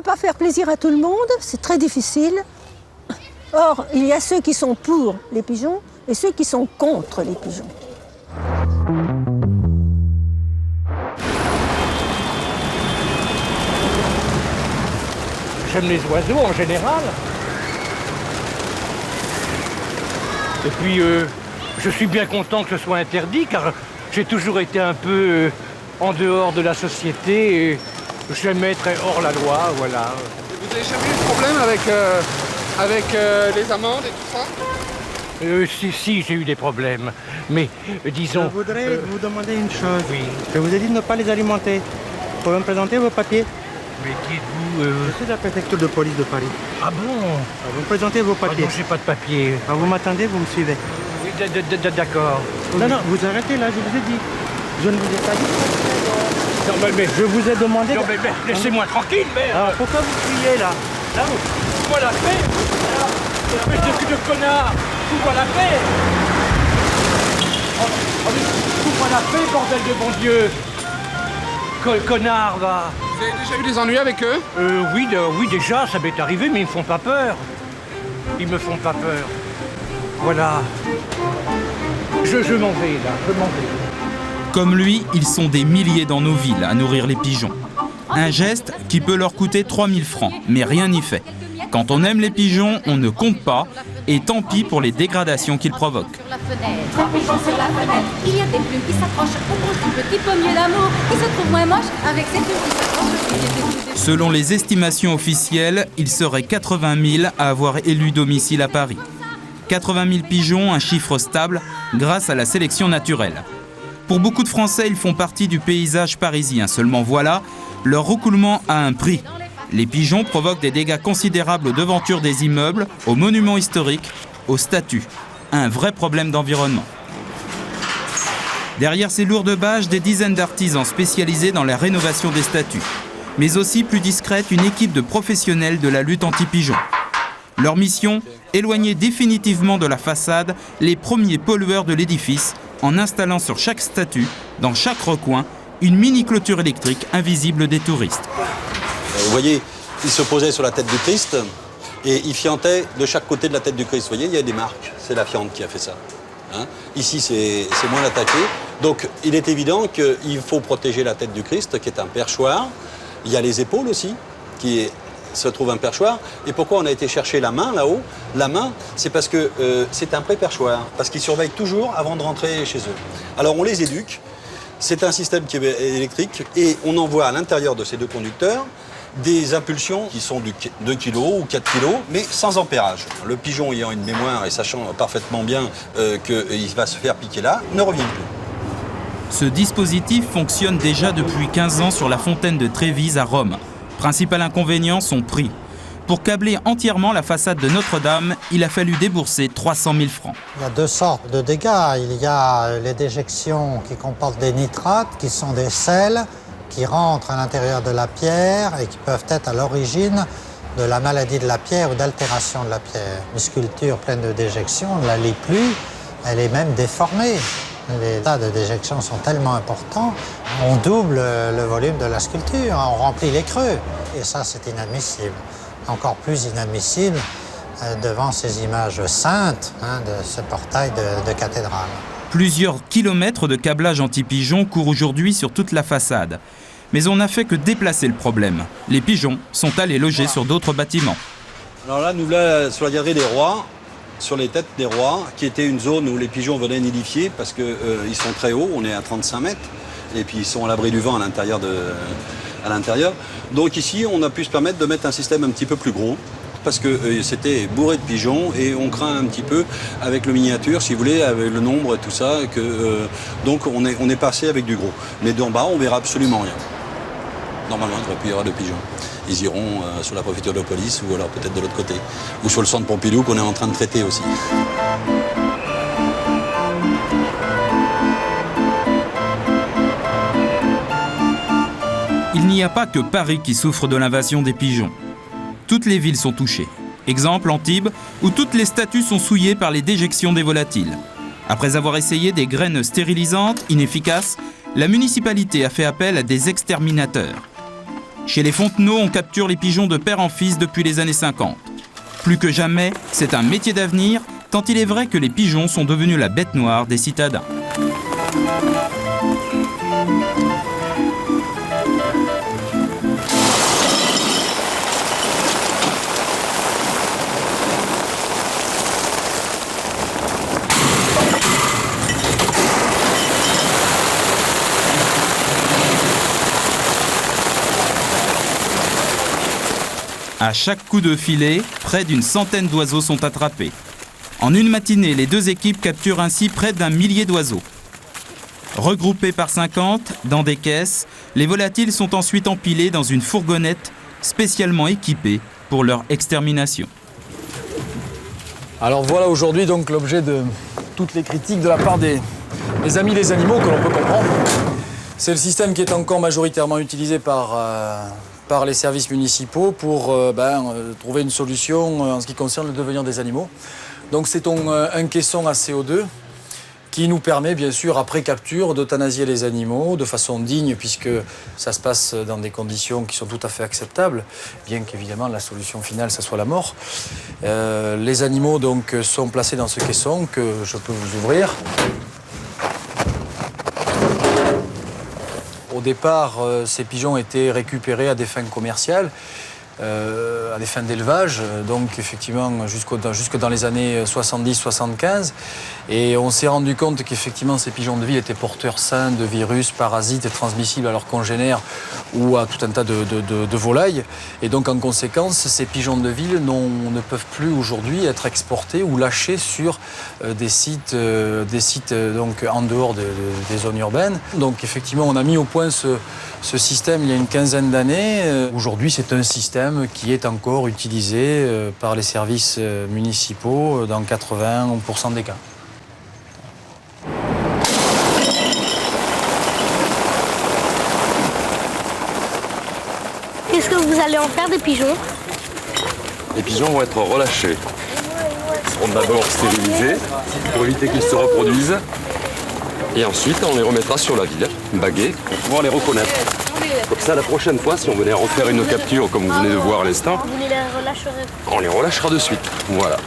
pas faire plaisir à tout le monde, c'est très difficile. Or, il y a ceux qui sont pour les pigeons et ceux qui sont contre les pigeons. J'aime les oiseaux en général. Et puis, je suis bien content que ce soit interdit, car j'ai toujours été un peu en dehors de la société et j'aime être hors la loi, voilà. Et vous avez jamais eu de problème avec les amendes et tout ça? Si, j'ai eu des problèmes, mais disons... Je voudrais vous demander une chose. Oui. Je vous ai dit de ne pas les alimenter. Vous pouvez me présenter vos papiers? Mais qui êtes-vous Je suis de la préfecture de police de Paris. Ah bon? Vous me présentez vos Ah papiers. non, j'ai pas de papier. Vous m'attendez, vous me suivez. Oui, d'accord. Non, vous arrêtez là, je vous ai dit. Je ne vous ai pas dit. Non, mais Je vous ai demandé... non, mais laissez-moi tranquille, merde. Alors pourquoi vous criez là? Là, fous-moi la paix. Espèce de connard. Fous-moi la paix. Fous-moi la paix, bordel de bon Dieu. Connard, va. Vous avez déjà eu des ennuis avec eux? Oui, déjà, ça m'est arrivé, mais ils me font pas peur. Ils me font pas peur. Voilà. Je m'en vais, là, je m'en vais. Comme lui, ils sont des milliers dans nos villes à nourrir les pigeons. Un geste qui peut leur coûter 3000 francs, mais rien n'y fait. Quand on aime les pigeons, on ne compte pas, et tant pis pour les dégradations qu'ils provoquent. Les pigeons sur la fenêtre, il y a des plumes qui s'accrochent au beau petit pommier d'amour qui se trouve moins moche avec ses plumes qui s'accrochent. Selon les estimations officielles, il serait 80 000 à avoir élu domicile à Paris. 80 000 pigeons, un chiffre stable grâce à la sélection naturelle. Pour beaucoup de Français, ils font partie du paysage parisien. Seulement voilà, leur recoulement a un prix. Les pigeons provoquent des dégâts considérables aux devantures des immeubles, aux monuments historiques, aux statues. Un vrai problème d'environnement. Derrière ces lourdes bâches, des dizaines d'artisans spécialisés dans la rénovation des statues. Mais aussi, plus discrète, une équipe de professionnels de la lutte anti-pigeons. Leur mission, éloigner définitivement de la façade les premiers pollueurs de l'édifice en installant sur chaque statue, dans chaque recoin, une mini-clôture électrique invisible des touristes. Vous voyez, il se posait sur la tête du Christ et il fiantait de chaque côté de la tête du Christ. Vous voyez, il y a des marques. C'est la fiente qui a fait ça. Hein? Ici, c'est moins attaqué. Donc, il est évident qu'il faut protéger la tête du Christ, qui est un perchoir. Il y a les épaules aussi, se trouve un perchoir. Et pourquoi on a été chercher la main là-haut? La main, c'est parce que c'est un pré-perchoir, parce qu'ils surveillent toujours avant de rentrer chez eux. Alors, on les éduque. C'est un système qui est électrique et on envoie à l'intérieur de ces deux conducteurs des impulsions qui sont de 2 kg ou 4 kg, mais sans ampérage. Le pigeon ayant une mémoire et sachant parfaitement bien qu'il va se faire piquer là, ne revient plus. Ce dispositif fonctionne déjà depuis 15 ans sur la fontaine de Trévise à Rome. Principal inconvénient, son prix. Pour câbler entièrement la façade de Notre-Dame, il a fallu débourser 300 000 francs. Il y a deux sortes de dégâts. Il y a les déjections qui comportent des nitrates, qui sont des sels, qui rentrent à l'intérieur de la pierre et qui peuvent être à l'origine de la maladie de la pierre ou d'altération de la pierre. Une sculpture pleine de déjections, on ne la lit plus, elle est même déformée. Les tas de déjections sont tellement importants, on double le volume de la sculpture, on remplit les creux. Et ça, c'est inadmissible. Encore plus inadmissible devant ces images saintes de ce portail de cathédrale. Plusieurs kilomètres de câblage anti-pigeons courent aujourd'hui sur toute la façade. Mais on n'a fait que déplacer le problème. Les pigeons sont allés loger sur d'autres bâtiments. Alors là, nous là, sur la galerie des rois, sur les têtes des rois, qui était une zone où les pigeons venaient nidifier parce qu'ils sont très hauts, on est à 35 mètres, et puis ils sont à l'abri du vent à l'intérieur. Donc ici, on a pu se permettre de mettre un système un petit peu plus gros, parce que c'était bourré de pigeons, et on craint un petit peu avec le miniature, si vous voulez, avec le nombre et tout ça, donc on est passé avec du gros. Mais d'en bas, on verra absolument rien. Normalement, il ne devrait plus y avoir de pigeons. Ils iront sur la préfecture de police ou alors peut-être de l'autre côté. Ou sur le centre Pompidou qu'on est en train de traiter aussi. Il n'y a pas que Paris qui souffre de l'invasion des pigeons. Toutes les villes sont touchées. Exemple Antibes, où toutes les statues sont souillées par les déjections des volatiles. Après avoir essayé des graines stérilisantes inefficaces, la municipalité a fait appel à des exterminateurs. Chez les Fontenot, on capture les pigeons de père en fils depuis les années 50. Plus que jamais, c'est un métier d'avenir, tant il est vrai que les pigeons sont devenus la bête noire des citadins. À chaque coup de filet, près d'une centaine d'oiseaux sont attrapés. En une matinée, les deux équipes capturent ainsi près d'1 millier d'oiseaux. Regroupés par 50 dans des caisses, les volatiles sont ensuite empilés dans une fourgonnette spécialement équipée pour leur extermination. Alors voilà aujourd'hui donc l'objet de toutes les critiques de la part des amis des animaux que l'on peut comprendre. C'est le système qui est encore majoritairement utilisé par les services municipaux pour trouver une solution en ce qui concerne le devenir des animaux. Donc c'est un caisson à CO2 qui nous permet bien sûr après capture d'euthanasier les animaux de façon digne puisque ça se passe dans des conditions qui sont tout à fait acceptables, bien qu'évidemment la solution finale ça soit la mort. Les animaux donc sont placés dans ce caisson que je peux vous ouvrir. Au départ, ces pigeons étaient récupérés à des fins commerciales, à des fins d'élevage, donc effectivement jusque dans les années 70-75. Et on s'est rendu compte qu'effectivement ces pigeons de ville étaient porteurs sains de virus, parasites et transmissibles à leurs congénères ou à tout un tas de volailles. Et donc en conséquence, ces pigeons de ville ne peuvent plus aujourd'hui être exportés ou lâchés sur des sites donc en dehors des zones urbaines. Donc effectivement, on a mis au point ce système il y a une quinzaine d'années. Aujourd'hui, c'est un système qui est encore utilisé par les services municipaux dans 80% des cas. Qu'est-ce que vous allez en faire des pigeons? Les pigeons vont être relâchés. Ils seront d'abord stérilisés pour éviter qu'ils se reproduisent. Et ensuite, on les remettra sur la ville, bagués, pour pouvoir les reconnaître. Comme ça, la prochaine fois, si on venait refaire une capture, comme vous venez de voir à l'instant, Vous les relâcherez? on les relâchera de suite. Voilà.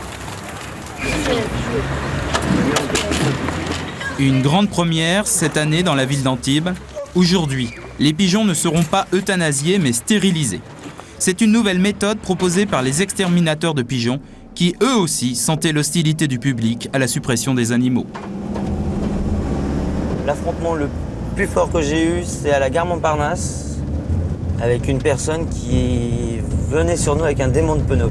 Une grande première cette année dans la ville d'Antibes. Aujourd'hui, les pigeons ne seront pas euthanasiés mais stérilisés. C'est une nouvelle méthode proposée par les exterminateurs de pigeons qui eux aussi sentaient l'hostilité du public à la suppression des animaux. L'affrontement le plus fort que j'ai eu, c'est à la gare Montparnasse, avec une personne qui venait sur nous avec un démon de pneu.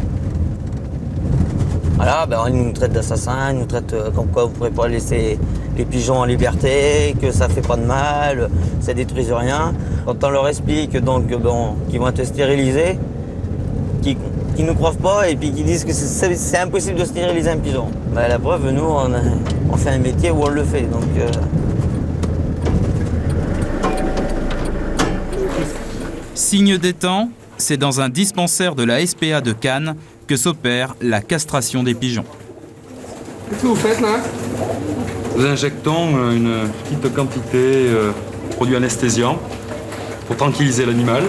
Voilà, il nous traite d'assassins, il nous traite comme quoi on ne pourrait pas laisser les pigeons en liberté, que ça ne fait pas de mal, ça ne détruise rien. Quand on leur explique donc, qu'ils vont être stérilisés, qu'ils ne nous croient pas et puis qu'ils disent que c'est impossible de stériliser un pigeon. La preuve, nous, on fait un métier où on le fait. Donc, Signe des temps, c'est dans un dispensaire de la SPA de Cannes que s'opère la castration des pigeons. Qu'est-ce que vous faites là? Nous injectons une petite quantité de produit anesthésiant pour tranquilliser l'animal,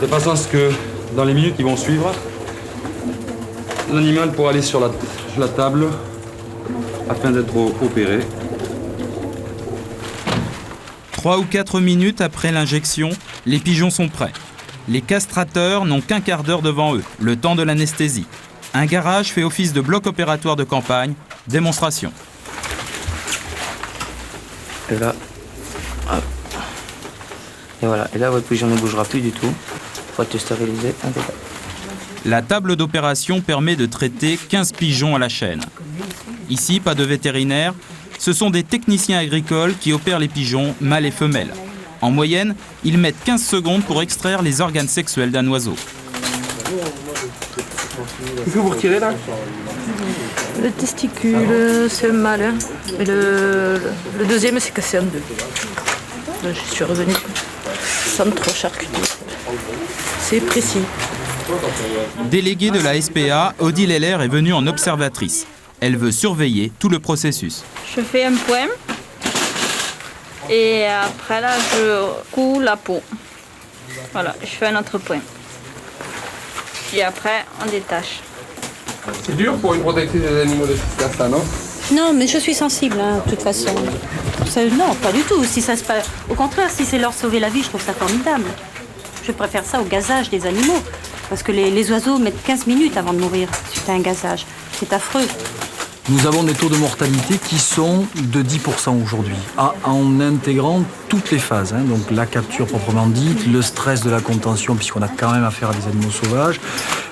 de façon à ce que dans les minutes qui vont suivre, l'animal pourra aller sur la table afin d'être opéré. 3 ou 4 minutes après l'injection, les pigeons sont prêts. Les castrateurs n'ont qu'un quart d'heure devant eux, le temps de l'anesthésie. Un garage fait office de bloc opératoire de campagne. Démonstration. et là, hop. Et voilà, et là votre pigeon ne bougera plus du tout. Il faut être stérilisé, impeccable. La table d'opération permet de traiter 15 pigeons à la chaîne. Ici, pas de vétérinaire, ce sont des techniciens agricoles qui opèrent les pigeons mâles et femelles. En moyenne, ils mettent 15 secondes pour extraire les organes sexuels d'un oiseau. Qu'est-ce que vous retirez là? Le testicule, c'est le mâle. Et le deuxième, c'est cassé en deux. Là, je suis revenue sans trop charcuter. C'est précis. Déléguée de la SPA, Odile Heller est venue en observatrice. Elle veut surveiller tout le processus. Je fais un point. Et après, là, je couds la peau. Voilà, je fais un entrepoint. Puis après, on détache. C'est dur pour une protectrice des animaux de faire ça, non? Non, mais je suis sensible, hein, de toute façon. Non, pas du tout. Si ça se passe... Au contraire, si c'est leur sauver la vie, je trouve ça formidable. Je préfère ça au gazage des animaux. Parce que les oiseaux mettent 15 minutes avant de mourir suite à un gazage. C'est affreux. Nous avons des taux de mortalité qui sont de 10% aujourd'hui, en intégrant toutes les phases. Donc la capture proprement dite, le stress de la contention, puisqu'on a quand même affaire à des animaux sauvages,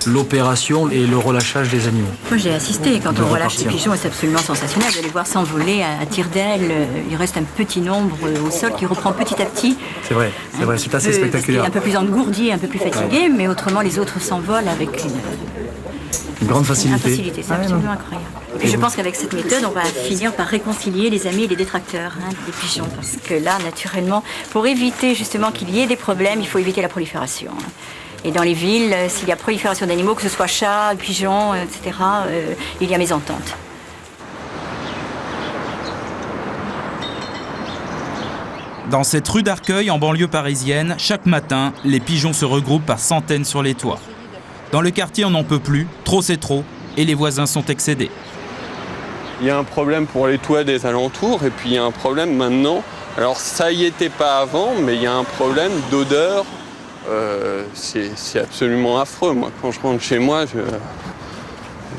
l'opération et le relâchage des animaux. Moi j'ai assisté, quand on relâche les pigeons, c'est absolument sensationnel de les voir s'envoler à tire d'aile. Il reste un petit nombre au sol qui reprend petit à petit. C'est vrai, c'est assez spectaculaire. Un peu plus engourdi, un peu plus fatigué, mais autrement les autres s'envolent avec une grande facilité. C'est absolument incroyable. Et je pense qu'avec cette méthode, on va finir par réconcilier les amis et les détracteurs des pigeons. Parce que là, naturellement, pour éviter justement qu'il y ait des problèmes, il faut éviter la prolifération. Et dans les villes, s'il y a prolifération d'animaux, que ce soit chats, pigeons, etc., il y a mésentente. Dans cette rue d'Arcueil, en banlieue parisienne, chaque matin, les pigeons se regroupent par centaines sur les toits. Dans le quartier, on n'en peut plus, trop c'est trop, et les voisins sont excédés. Il y a un problème pour les toits des alentours, et puis il y a un problème maintenant. Alors ça y était pas avant, mais il y a un problème d'odeur. C'est absolument affreux. Moi, quand je rentre chez moi,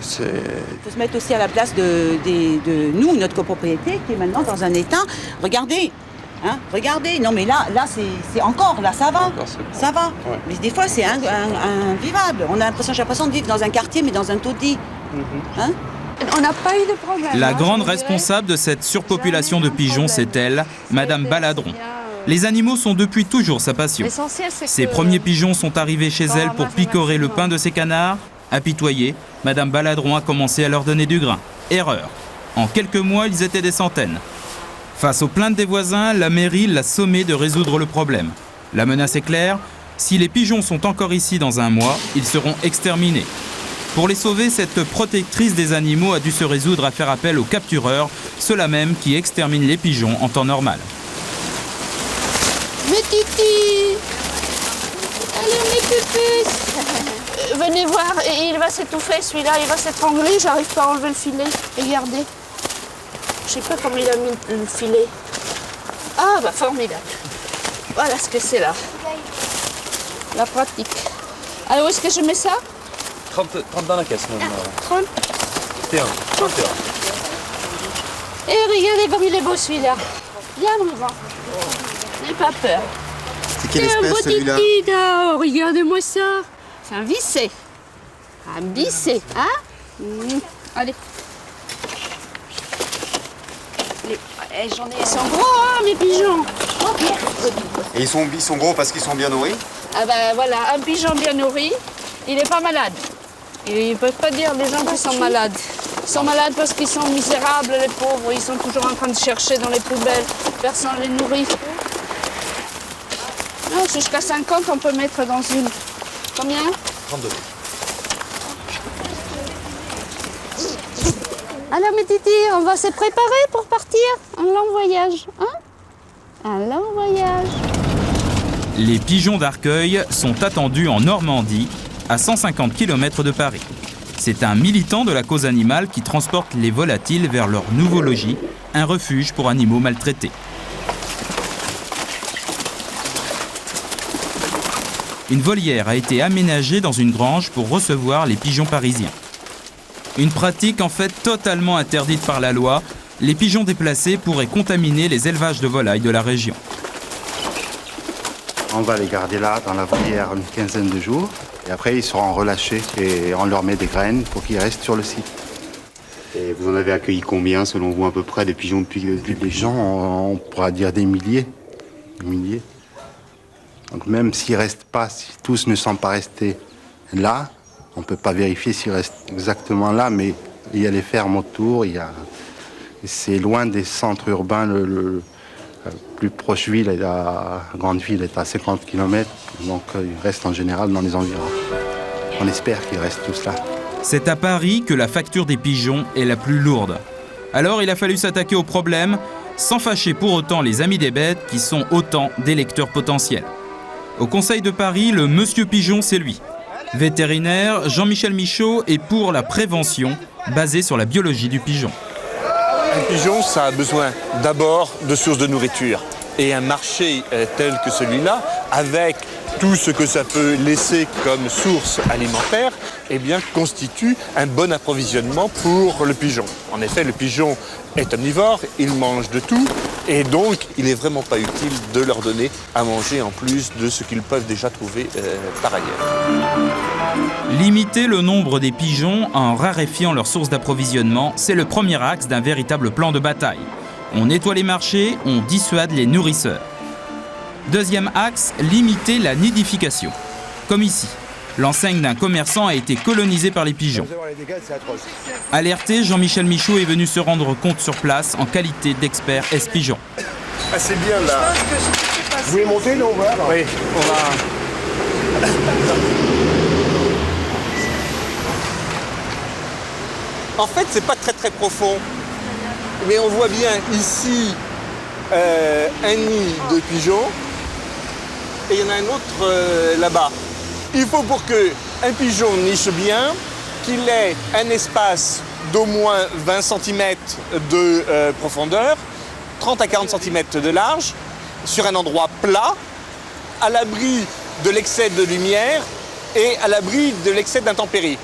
Il faut se mettre aussi à la place de nous, notre copropriété, qui est maintenant dans un état. Regardez, hein, regardez. Non, mais là c'est encore, là, ça va. Ça va. Ouais. Mais des fois, c'est invivable. J'ai l'impression de vivre dans un quartier, mais dans un taudis. Hein? On n'a pas eu de problème. La grande responsable de cette surpopulation de pigeons, c'est elle, Madame Baladron. Les animaux sont depuis toujours sa passion. Ses premiers pigeons sont arrivés chez elle pour picorer le pain de ses canards. Apitoyée, Madame Baladron a commencé à leur donner du grain. Erreur. En quelques mois, ils étaient des centaines. Face aux plaintes des voisins, la mairie l'a sommé de résoudre le problème. La menace est claire, si les pigeons sont encore ici dans un mois, ils seront exterminés. Pour les sauver, cette protectrice des animaux a dû se résoudre à faire appel aux captureurs, ceux-là même qui exterminent les pigeons en temps normal. Mes titis! Allez, mes pupus! Venez voir, il va s'étouffer celui-là, il va s'étrangler, j'arrive pas à enlever le filet. Regardez. Je sais pas comment il a mis le filet. Ah, bah formidable. Voilà ce que c'est là. La pratique. Alors où est-ce que je mets ça? 30 dans la caisse, même. 30. 31. Et regardez comme il est beau celui-là. Viens, mon grand. N'aie pas peur. C'est quelle espèce celui-là? Oh, regardez-moi ça. C'est un vissé. Un vissé, hein? Allez. J'en ai. Ils sont gros, hein, mes pigeons. Et ils sont gros parce qu'ils sont bien nourris? Ah ben voilà, un pigeon bien nourri, il n'est pas malade. Et ils ne peuvent pas dire les gens qui sont malades. Ils sont malades parce qu'ils sont misérables, les pauvres. Ils sont toujours en train de chercher dans les poubelles. Personne ne les nourrit. Non, jusqu'à 50, on peut mettre dans une. Combien? 32. Alors mes titis, on va se préparer pour partir. Un long voyage, hein? Un long voyage. Les pigeons d'Arcueil sont attendus en Normandie, à 150 km de Paris. C'est un militant de la cause animale qui transporte les volatiles vers leur nouveau logis, un refuge pour animaux maltraités. Une volière a été aménagée dans une grange pour recevoir les pigeons parisiens. Une pratique en fait totalement interdite par la loi. Les pigeons déplacés pourraient contaminer les élevages de volailles de la région. On va les garder là, dans la volière, une quinzaine de jours. Et après, ils seront relâchés et on leur met des graines pour qu'ils restent sur le site. Et vous en avez accueilli combien, selon vous, à peu près, des pigeons depuis les pigeons, on pourra dire des milliers. Des milliers. Donc même s'ils restent pas, si tous ne sont pas restés là, on ne peut pas vérifier s'ils restent exactement là, mais il y a les fermes autour, c'est loin des centres urbains. Le plus proche ville, la grande ville est à 50 km, donc ils restent en général dans les environs. On espère qu'ils restent tous là. C'est à Paris que la facture des pigeons est la plus lourde. Alors il a fallu s'attaquer au problème, sans fâcher pour autant les amis des bêtes qui sont autant des lecteurs potentiels. Au Conseil de Paris, le Monsieur Pigeon, c'est lui. Vétérinaire, Jean-Michel Michaud est pour la prévention basée sur la biologie du pigeon. Un pigeon, ça a besoin d'abord de sources de nourriture. Et un marché tel que celui-là, avec tout ce que ça peut laisser comme source alimentaire, eh bien, constitue un bon approvisionnement pour le pigeon. En effet, le pigeon est omnivore, il mange de tout, et donc il n'est vraiment pas utile de leur donner à manger en plus de ce qu'ils peuvent déjà trouver par ailleurs. Limiter le nombre des pigeons en raréfiant leurs sources d'approvisionnement, c'est le premier axe d'un véritable plan de bataille. On nettoie les marchés, on dissuade les nourrisseurs. Deuxième axe, limiter la nidification. Comme ici, l'enseigne d'un commerçant a été colonisée par les pigeons. Alerté, Jean-Michel Michaud est venu se rendre compte sur place en qualité d'expert S-pigeon. Ah, c'est bien là. Vous voulez monter, non? Oui, on va... En fait, c'est pas très profond. Mais on voit bien ici un nid de pigeons et il y en a un autre là-bas. Il faut pour qu'un pigeon niche bien qu'il ait un espace d'au moins 20 cm de profondeur, 30 à 40 cm de large, sur un endroit plat, à l'abri de l'excès de lumière et à l'abri de l'excès d'intempéries.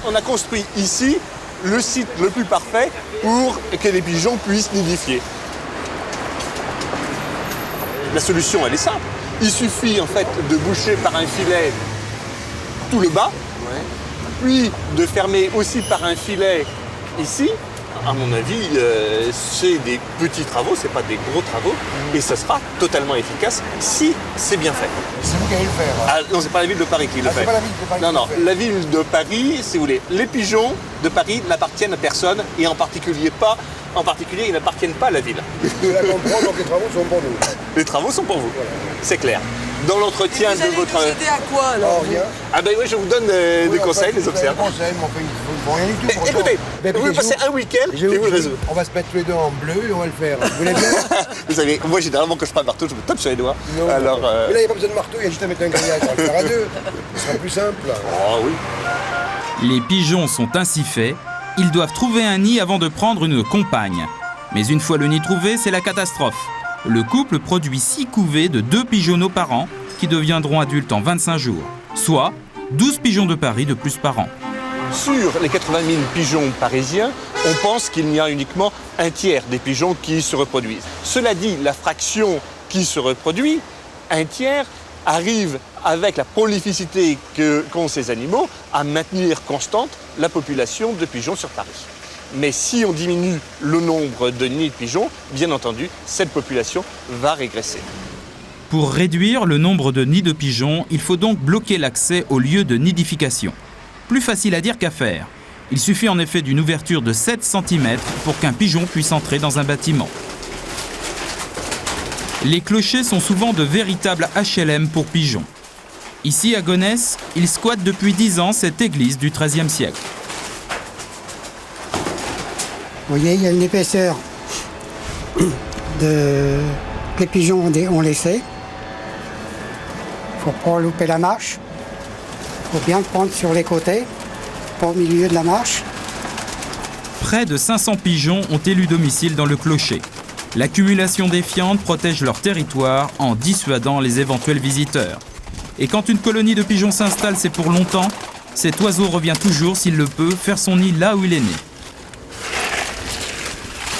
On a construit ici le site le plus parfait pour que les pigeons puissent nidifier. La solution, elle est simple. Il suffit en fait de boucher par un filet tout le bas, puis de fermer aussi par un filet ici. À mon avis, c'est des petits travaux, c'est pas des gros travaux, et ça sera totalement efficace si c'est bien fait. C'est vous qui allez le faire. Ah, non, c'est pas la ville de Paris qui le fait. C'est pas la ville de Paris. Non, la ville de Paris, si vous voulez, les pigeons de Paris n'appartiennent à personne, et en particulier, ils n'appartiennent pas à la ville. Je la comprends, donc les travaux sont pour nous. Les travaux sont pour vous, voilà. C'est clair. Dans l'entretien de votre... Vous allez nous aider à quoi alors? Rien. Ah ben oui, je vous donne des conseils, des observes. Des conseils, mais enfin, ils ne font rien du tout. Écoutez, vous passez un week-end et vous le résolvez. On va se mettre tous les deux en bleu et on va le faire. Vous voulez bien? Vous savez, moi généralement quand je prends le marteau, je me tape sur les doigts. Non, alors, mais là, il n'y a pas besoin de marteau, il y a juste à mettre un grillage. On va le faire à deux. Ce sera plus simple. Oh oui. Les pigeons sont ainsi faits. Ils doivent trouver un nid avant de prendre une compagne. Mais une fois le nid trouvé, c'est la catastrophe. Le couple produit 6 couvées de 2 pigeonneaux par an qui deviendront adultes en 25 jours, soit 12 pigeons de Paris de plus par an. Sur les 80 000 pigeons parisiens, on pense qu'il y a uniquement un tiers des pigeons qui se reproduisent. Cela dit, la fraction qui se reproduit, un tiers, arrive avec la prolificité qu'ont ces animaux à maintenir constante la population de pigeons sur Paris. Mais si on diminue le nombre de nids de pigeons, bien entendu, cette population va régresser. Pour réduire le nombre de nids de pigeons, il faut donc bloquer l'accès aux lieux de nidification. Plus facile à dire qu'à faire. Il suffit en effet d'une ouverture de 7 cm pour qu'un pigeon puisse entrer dans un bâtiment. Les clochers sont souvent de véritables HLM pour pigeons. Ici à Gonesse, ils squattent depuis 10 ans cette église du XIIIe siècle. Vous voyez, il y a une épaisseur que les pigeons ont laissé. Il ne faut pas louper la marche. Il faut bien prendre sur les côtés, pas au milieu de la marche. Près de 500 pigeons ont élu domicile dans le clocher. L'accumulation des fientes protège leur territoire en dissuadant les éventuels visiteurs. Et quand une colonie de pigeons s'installe, c'est pour longtemps. Cet oiseau revient toujours, s'il le peut, faire son nid là où il est né.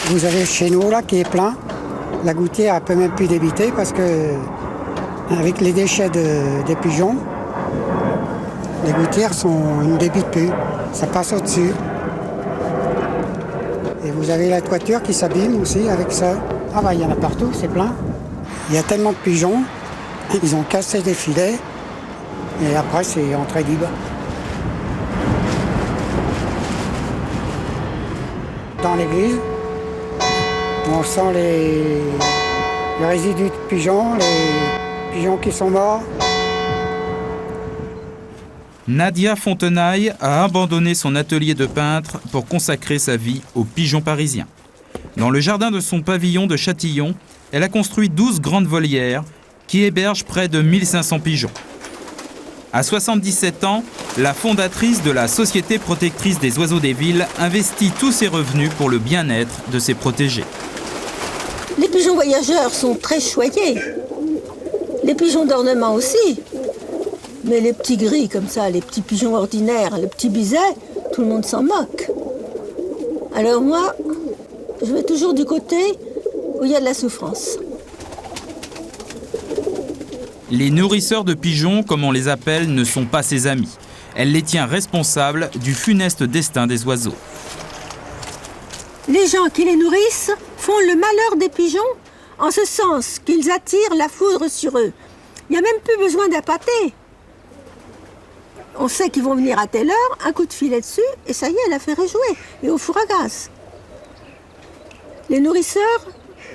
Vous avez chez nous là qui est plein. La gouttière ne peut même plus débiter parce que avec les déchets des pigeons, les gouttières ne débitent plus. Ça passe au-dessus. Et vous avez la toiture qui s'abîme aussi avec ça. Ah bah il y en a partout, c'est plein. Il y a tellement de pigeons, ils ont cassé des filets et après c'est entrée libre. Dans l'église, on sent les résidus de pigeons, les pigeons qui sont morts. Nadia Fontenaille a abandonné son atelier de peintre pour consacrer sa vie aux pigeons parisiens. Dans le jardin de son pavillon de Châtillon, elle a construit 12 grandes volières qui héberge près de 1500 pigeons. À 77 ans, la fondatrice de la Société protectrice des oiseaux des villes investit tous ses revenus pour le bien-être de ses protégés. Les pigeons voyageurs sont très choyés. Les pigeons d'ornement aussi. Mais les petits gris comme ça, les petits pigeons ordinaires, les petits bisets, tout le monde s'en moque. Alors moi, je vais toujours du côté où il y a de la souffrance. Les nourrisseurs de pigeons, comme on les appelle, ne sont pas ses amis. Elle les tient responsables du funeste destin des oiseaux. Les gens qui les nourrissent font le malheur des pigeons en ce sens qu'ils attirent la foudre sur eux. Il n'y a même plus besoin d'appâter. On sait qu'ils vont venir à telle heure, un coup de filet dessus, et ça y est, l'affaire est jouée, et au four à gaz. Les nourrisseurs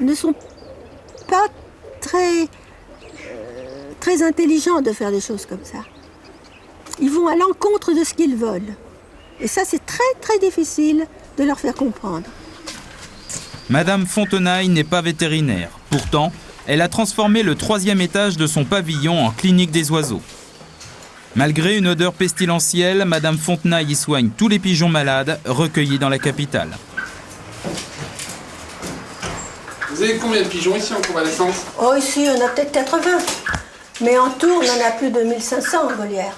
ne sont pas très intelligents de faire des choses comme ça. Ils vont à l'encontre de ce qu'ils veulent. Et ça, c'est très difficile de leur faire comprendre. Madame Fontenaille n'est pas vétérinaire. Pourtant, elle a transformé le 3e étage de son pavillon en clinique des oiseaux. Malgré une odeur pestilentielle, Madame Fontenaille y soigne tous les pigeons malades recueillis dans la capitale. Vous avez combien de pigeons ici en convalescence? Oh, ici, on a peut-être 80. Mais en tout, on en a plus de 1500 en volière.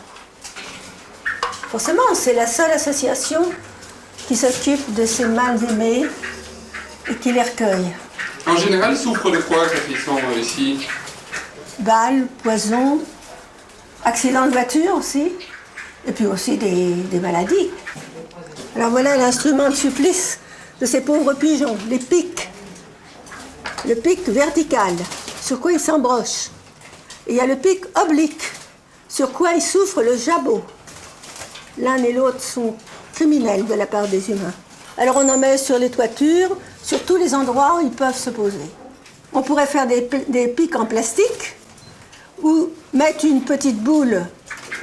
Forcément, c'est la seule association qui s'occupe de ces mâles aimés et qui les recueille. En général, ils souffrent de quoi quand ils sont ici? Balles, poisons, accidents de voiture aussi, et puis aussi des maladies. Alors voilà l'instrument de supplice de ces pauvres pigeons, les pics. Le pic vertical, sur quoi ils s'embrochent. Et il y a le pic oblique, sur quoi ils souffrent le jabot. L'un et l'autre sont criminels de la part des humains. Alors on en met sur les toitures, sur tous les endroits où ils peuvent se poser. On pourrait faire des pics en plastique, ou mettre une petite boule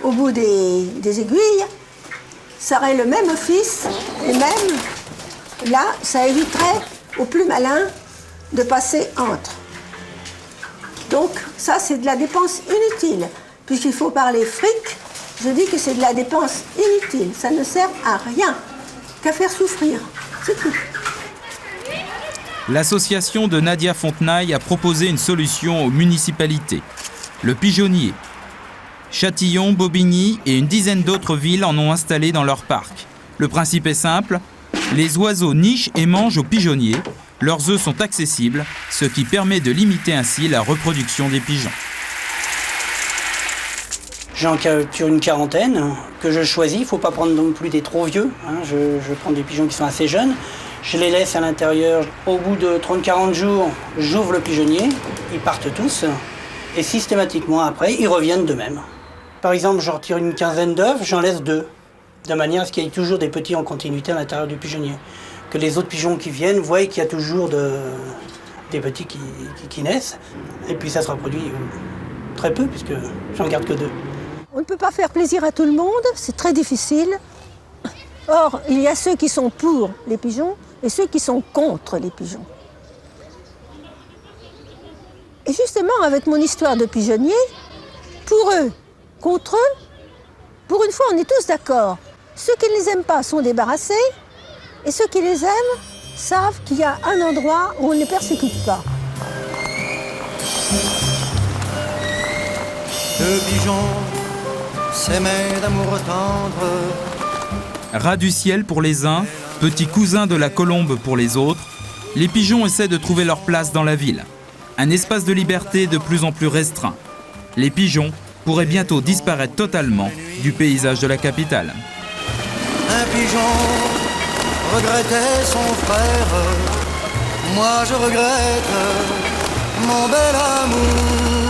au bout des aiguilles. Ça aurait le même office, et même là, ça éviterait aux plus malins de passer entre. Donc ça, c'est de la dépense inutile. Puisqu'il faut parler fric, je dis que c'est de la dépense inutile. Ça ne sert à rien qu'à faire souffrir. C'est tout. L'association de Nadia Fontenaille a proposé une solution aux municipalités. Le pigeonnier. Châtillon, Bobigny et une dizaine d'autres villes en ont installé dans leur parc. Le principe est simple, les oiseaux nichent et mangent aux pigeonniers. Leurs œufs sont accessibles, ce qui permet de limiter ainsi la reproduction des pigeons. J'en capture une quarantaine que je choisis. Il ne faut pas prendre non plus des trop vieux. Je prends des pigeons qui sont assez jeunes. Je les laisse à l'intérieur. Au bout de 30-40 jours, j'ouvre le pigeonnier. Ils partent tous. Et systématiquement après, ils reviennent d'eux-mêmes. Par exemple, je retire une quinzaine d'œufs, j'en laisse 2. De manière à ce qu'il y ait toujours des petits en continuité à l'intérieur du pigeonnier. Que les autres pigeons qui viennent voient qu'il y a toujours des petits qui naissent. Et puis ça se reproduit très peu, puisque j'en garde que 2. On ne peut pas faire plaisir à tout le monde, c'est très difficile. Or, il y a ceux qui sont pour les pigeons et ceux qui sont contre les pigeons. Et justement, avec mon histoire de pigeonnier, pour eux, contre eux, pour une fois, on est tous d'accord. Ceux qui ne les aiment pas sont débarrassés, et ceux qui les aiment savent qu'il y a un endroit où on ne les persécute pas. Deux pigeons s'aimaient d'amour tendre. Rat du ciel pour les uns, petits cousins de la colombe pour les autres, les pigeons essaient de trouver leur place dans la ville. Un espace de liberté de plus en plus restreint. Les pigeons pourraient bientôt disparaître totalement du paysage de la capitale. Un pigeon regrettait son frère, moi je regrette mon bel amour.